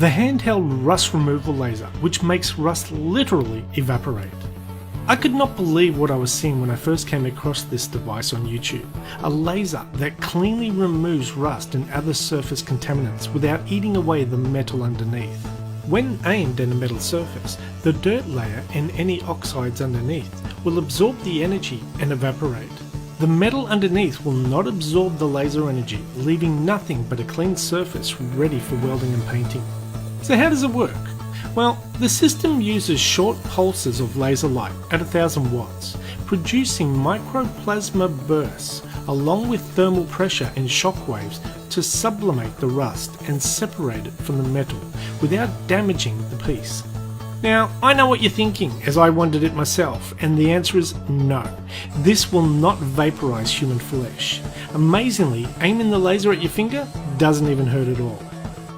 the handheld rust removal laser, which makes rust literally evaporate. I could not believe what I was seeing when I first came across this device on YouTube, a laser that cleanly removes rust and other surface contaminants without eating away the metal underneath. When aimed at a metal surface, the dirt layer and any oxides underneath will absorb the energy and evaporate. The metal underneath will not absorb the laser energy, leaving nothing but a clean surface ready for welding and painting. So how does it work? Well, the system uses short pulses of laser light at 1000 watts, producing microplasma bursts along with thermal pressure and shock waves to sublimate the rust and separate it from the metal without damaging the piece. Now, I know what you're thinking, as I wondered it myself, and the answer is no. This will not vaporize human flesh. Amazingly, aiming the laser at your finger doesn't even hurt at all.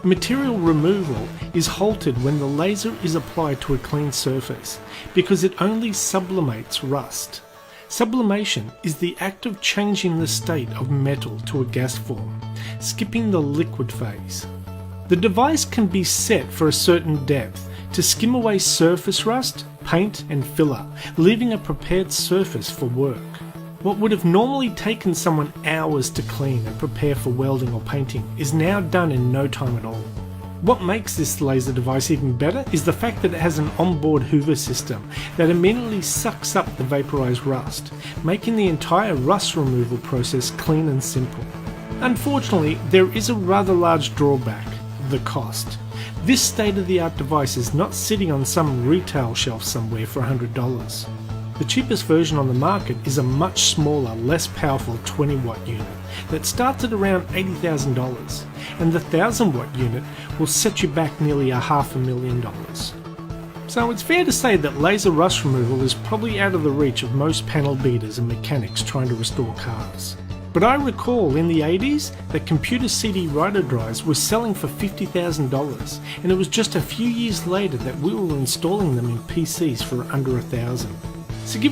Material removal is halted when the laser is applied to a clean surface, because it only sublimates rust. Sublimation is the act of changing the state of metal to a gas form, skipping the liquid phase. The device can be set for a certain depth to skim away surface rust, paint and filler, leaving a prepared surface for work. What would have normally taken someone hours to clean and prepare for welding or painting is now done in no time at all. What makes this laser device even better is the fact that it has an onboard hoover system that immediately sucks up the vaporized rust, making the entire rust removal process clean and simple. Unfortunately, there is a rather large drawback: the cost. This state-of-the-art device is not sitting on some retail shelf somewhere for $100. The cheapest version on the market is a much smaller, less powerful 20-watt unit that starts at around $80,000, and the 1000-watt unit will set you back nearly $500,000. So it's fair to say that laser rust removal is probably out of the reach of most panel beaters and mechanics trying to restore cars. But I recall in the 80s that computer CD writer drives were selling for $50,000, and it was just a few years later that we were installing them in PCs for under $1,000. So give it